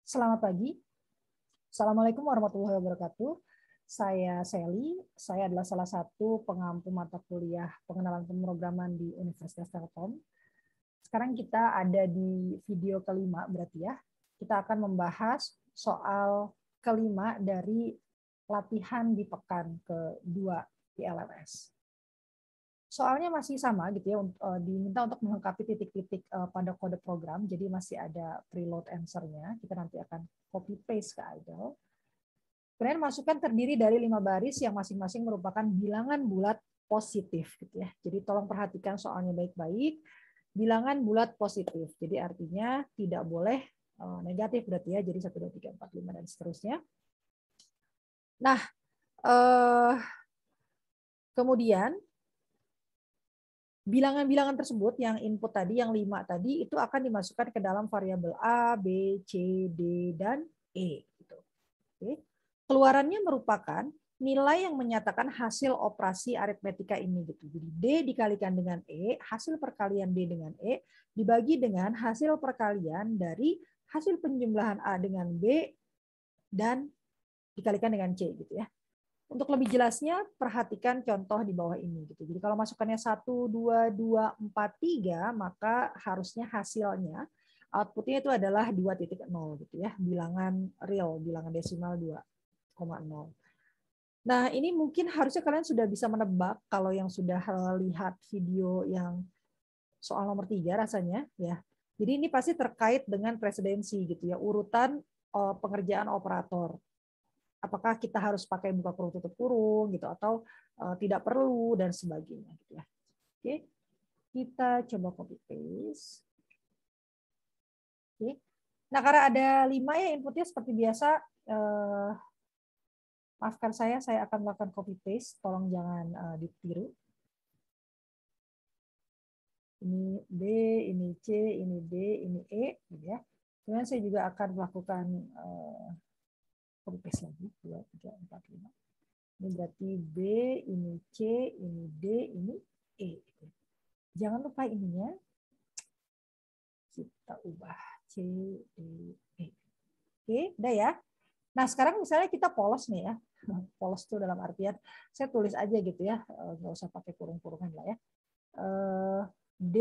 Selamat pagi. Assalamualaikum warahmatullahi wabarakatuh. Saya Sally. Saya adalah salah satu pengampu mata kuliah pengenalan pemrograman di Universitas Telkom. Sekarang kita ada di video kelima berarti ya. Kita akan membahas soal kelima dari latihan di pekan kedua di LMS. Soalnya masih sama gitu ya, diminta untuk melengkapi titik-titik pada kode program, jadi masih ada preload answer-nya. Kita nanti akan copy paste ke idle. Kemudian masukan terdiri dari 5 baris yang masing-masing merupakan bilangan bulat positif gitu ya. Jadi tolong perhatikan soalnya baik-baik. Bilangan bulat positif. Jadi artinya tidak boleh negatif berarti ya. Jadi 1 2 3 4 5 dan seterusnya. Nah, kemudian bilangan-bilangan tersebut yang input tadi, yang 5 tadi, itu akan dimasukkan ke dalam variabel A, B, C, D, dan E. Oke. Keluarannya merupakan nilai yang menyatakan hasil operasi aritmetika ini. Jadi D dikalikan dengan E, hasil perkalian D dengan E, dibagi dengan hasil perkalian dari hasil penjumlahan A dengan B, dan dikalikan dengan C. Gitu ya. Untuk lebih jelasnya, perhatikan contoh di bawah ini. Gitu. Jadi kalau masukannya 1, 2, 2, 4, 3, maka harusnya hasilnya, outputnya itu adalah 2.0 gitu ya, bilangan real, bilangan desimal 2,0. Nah ini mungkin harusnya kalian sudah bisa menebak kalau yang sudah lihat video yang soal nomor 3 rasanya. Ya. Jadi ini pasti terkait dengan presidensi gitu ya, urutan pengerjaan operator. Apakah kita harus pakai buka kurung tutup kurung gitu atau tidak perlu dan sebagainya gitu ya. Oke. Kita coba copy paste. Oke. Nah, karena ada 5 ya inputnya seperti biasa, maafkan saya akan melakukan copy paste, tolong jangan ditiru. Ini B, ini C, ini D, ini E gitu ya. Kemudian saya juga akan melakukan copy paste lagi 2 3 4 5. Ini berarti B, ini C, ini D, ini E. Jangan lupa ininya. Kita ubah C, D, E. Oke, udah ya. Nah, sekarang misalnya kita polos nih ya. Polos itu dalam artian, saya tulis aja gitu ya. Nggak usah pakai kurung-kurungan lah ya. D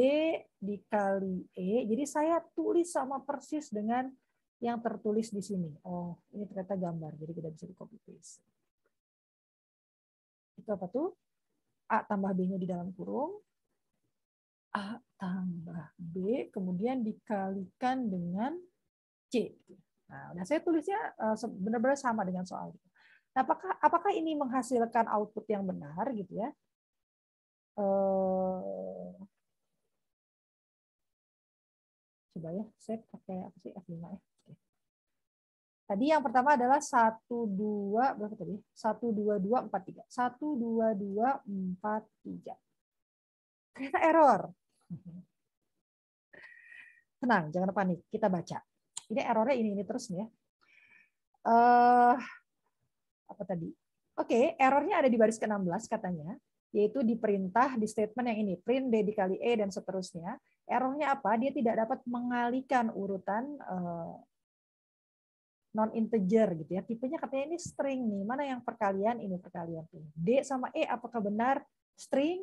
dikali E. Jadi saya tulis sama persis dengan yang tertulis di sini. Oh, ini ternyata gambar. Jadi tidak bisa di copy paste. Itu apa tuh? A tambah B-nya di dalam kurung. A tambah B, kemudian dikalikan dengan C. Nah, saya tulisnya benar-benar sama dengan soal itu. Nah, apakah ini menghasilkan output yang benar gitu ya? Coba ya, saya pakai apa sih F5 ya. Tadi yang pertama adalah 1 2 berapa tadi? 1 2 2 4 3. 1 2 2 4 3. Ternyata error. Tenang, jangan panik. Kita baca. Ini errornya ini terus nih ya. Apa tadi? Oke, errornya ada di baris ke-16 katanya, yaitu di perintah di statement yang ini, print D dikali E dan seterusnya. Errornya apa? Dia tidak dapat mengalihkan urutan non integer gitu ya. Tipenya katanya ini string nih. Mana yang perkalian? Ini perkalian. D sama E apakah benar string?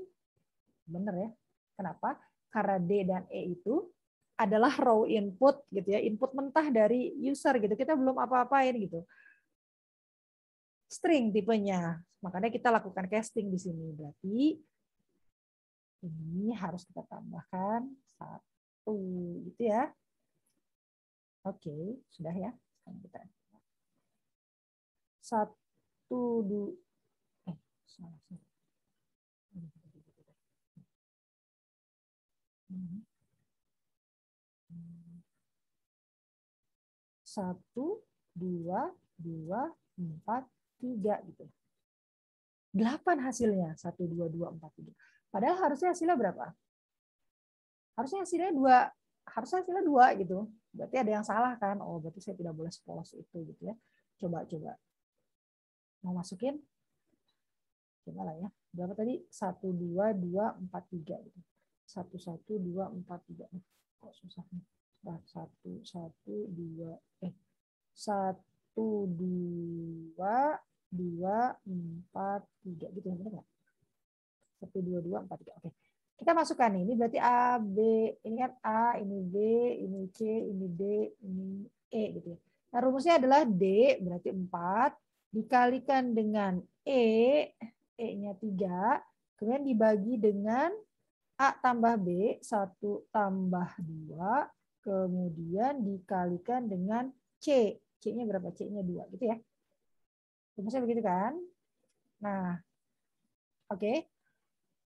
Benar ya. Kenapa? Karena D dan E itu adalah raw input gitu ya, input mentah dari user gitu. Kita belum apa-apain gitu. String tipenya. Makanya kita lakukan casting di sini. Berarti ini harus kita tambahkan 1 gitu ya. Oke, sudah ya. Sekarang kita 1 2 salah. 1 2 2 4 3 gitu. 8 hasilnya. 1 2 2 4 3. Padahal harusnya hasilnya berapa? Harusnya hasilnya 2. Harusnya hasilnya 2 gitu. Berarti ada yang salah kan? Oh, berarti saya tidak boleh sepolos itu gitu ya. Coba. Mau masukin? Coba lah ya. Berapa tadi? 1 2 2 4 3 gitu. 1 1 2 4 3. Kok susah nih? 1 1 2 1, 2, 2, 4, 3. Gitu ya, benar nggak? 1, 2, 2, 4, 3. Oke. Kita masukkan ini berarti A, B. Ini kan A, ini B, ini C, ini D, ini E. Gitu ya. Nah, rumusnya adalah D, berarti 4. Dikalikan dengan E, E-nya 3. Kemudian dibagi dengan A tambah B, 1 tambah 2. Kemudian dikalikan dengan C. C-nya berapa? C-nya 2. Gitu ya. Rumusnya begitu kan? Nah, oke.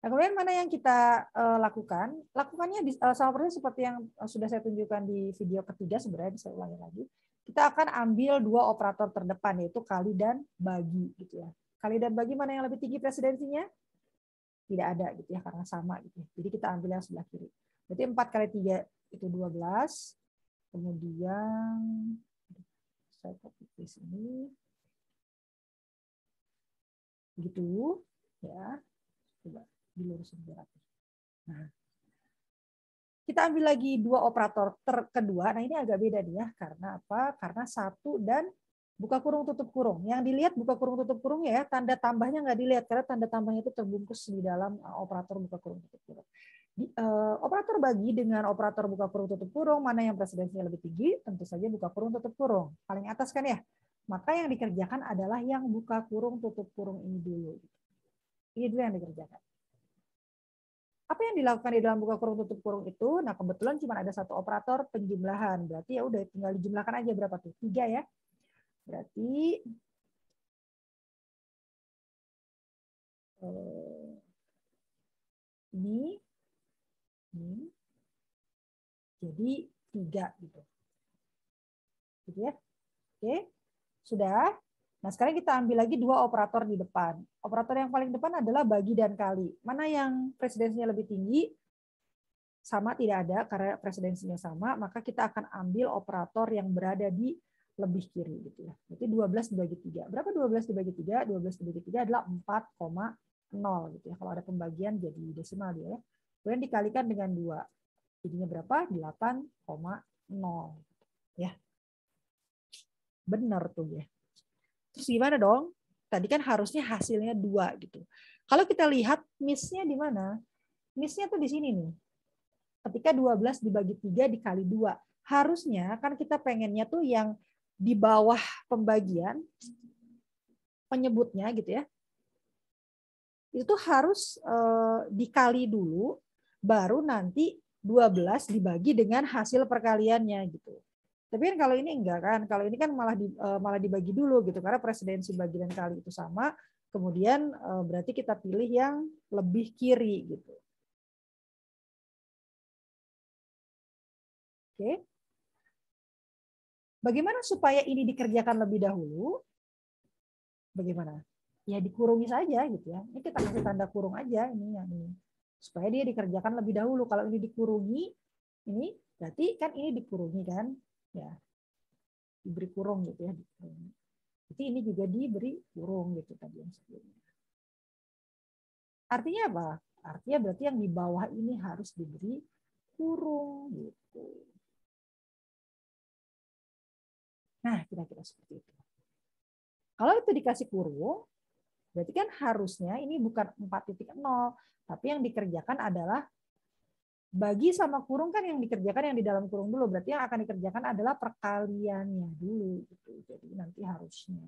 Nah, kemudian mana yang kita lakukan? Lakukannya sama persis seperti yang sudah saya tunjukkan di video ketiga sebenarnya, saya ulangi lagi. Kita akan ambil 2 operator terdepan, yaitu kali dan bagi. Gitu ya. Kali dan bagi mana yang lebih tinggi presidensinya? Tidak ada gitu ya, karena sama. Gitu ya. Jadi kita ambil yang sebelah kiri. Berarti 4 kali 3 itu 12. Kemudian saya copy paste ini. Gitu. Ya. Coba dilurusin biar rapi. Nah, kita ambil lagi 2 operator kedua. Nah, ini agak beda nih ya. Karena apa? Karena 1 dan buka kurung tutup kurung. Yang dilihat buka kurung tutup kurung ya, tanda tambahnya nggak dilihat karena tanda tambahnya itu terbungkus di dalam operator buka kurung tutup kurung. Operator bagi dengan operator buka kurung tutup kurung, mana yang presidensinya lebih tinggi? Tentu saja buka kurung tutup kurung. Paling atas kan ya? Maka yang dikerjakan adalah yang buka kurung tutup kurung ini dulu. Ini dulu yang dikerjakan. Apa yang dilakukan di dalam buka kurung tutup kurung itu? Nah, kebetulan cuma ada 1 operator penjumlahan. Berarti ya udah tinggal dijumlahkan aja berapa tuh? 3 ya. Berarti ini jadi 3 gitu. Gitu ya. Oke. Sudah. Nah, sekarang kita ambil lagi 2 operator di depan. Operator yang paling depan adalah bagi dan kali. Mana yang presidensinya lebih tinggi? Sama, tidak ada karena presidensinya sama, maka kita akan ambil operator yang berada di lebih kiri gitu ya. Jadi 12 dibagi 3. Berapa 12 dibagi 3? 12 dibagi 3 adalah 4,0 gitu ya. Kalau ada pembagian jadi desimal dia ya. Kemudian dikalikan dengan 2. Jadinya berapa? 8,0 ya. Benar tuh ya. Terus gimana dong? Tadi kan harusnya hasilnya 2 gitu. Kalau kita lihat miss-nya di mana? Miss-nya tuh di sini nih. Ketika 12 dibagi 3 dikali 2. Harusnya kan kita pengennya tuh yang di bawah pembagian penyebutnya gitu ya. Itu harus dikali dulu baru nanti 12 dibagi dengan hasil perkaliannya gitu. Tapi kan kalau ini enggak kan, kalau ini kan malah dibagi dulu gitu karena presidensi bagi dan kali itu sama. Kemudian berarti kita pilih yang lebih kiri gitu. Oke. Bagaimana supaya ini dikerjakan lebih dahulu? Bagaimana? Ya dikurungi saja gitu ya. Ini kita kasih tanda kurung aja ini yang ini. Supaya dia dikerjakan lebih dahulu. Kalau ini dikurungi, ini berarti kan ini dikurungi kan? Ya. Diberi kurung gitu ya. Jadi ini juga diberi kurung gitu tadi yang sebelumnya. Artinya apa? Artinya berarti yang di bawah ini harus diberi kurung gitu. Nah, kira-kira seperti itu. Kalau itu dikasih kurung, berarti kan harusnya ini bukan 4.0, tapi yang dikerjakan adalah bagi sama kurung kan yang dikerjakan yang di dalam kurung dulu. Berarti yang akan dikerjakan adalah perkaliannya dulu. Gitu. Jadi nanti harusnya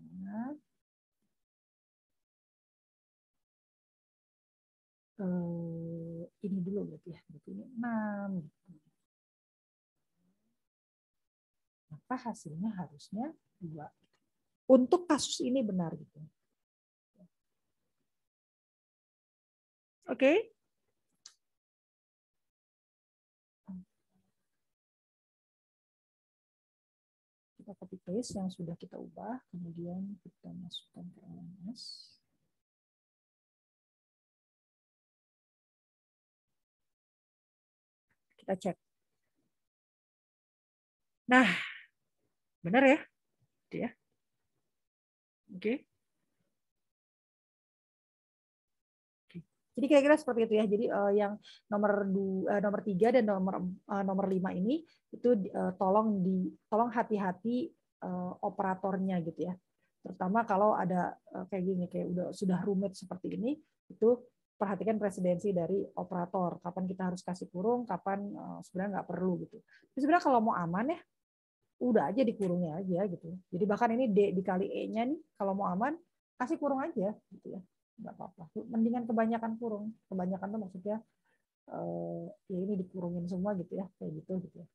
ini dulu berarti ya. Berarti ini 6. Gitu. Maka hasilnya harusnya 2. Untuk kasus ini benar gitu. Oke. Kita copy paste yang sudah kita ubah, kemudian kita masukkan ke LMS. Kita cek. Nah, benar ya? Ya. Oke. Jadi kira-kira seperti itu ya. Jadi yang nomor 3 dan nomor 5 ini itu tolong hati-hati operatornya gitu ya. Terutama kalau ada kayak gini, kayak sudah rumit seperti ini, itu perhatikan presidensi dari operator. Kapan kita harus kasih kurung, kapan sebenarnya nggak perlu gitu. Tapi sebenarnya kalau mau aman ya, udah aja dikurungnya aja gitu. Jadi bahkan ini D dikali E-nya nih, kalau mau aman, kasih kurung aja gitu ya. Nggak apa-apa. Mendingan kebanyakan kurung. Kebanyakan tuh maksudnya ya ini dikurungin semua gitu ya, kayak gitu ya.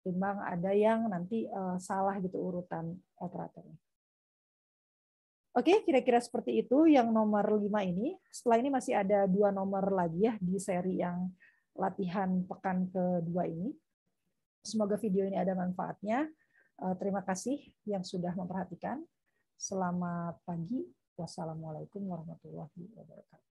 Timbang ada yang nanti salah gitu urutan operatornya. Oke, kira-kira seperti itu yang nomor 5 ini. Setelah ini masih ada 2 nomor lagi ya di seri yang latihan pekan kedua ini. Semoga video ini ada manfaatnya. Terima kasih yang sudah memperhatikan. Selamat pagi. Wassalamualaikum warahmatullahi wabarakatuh.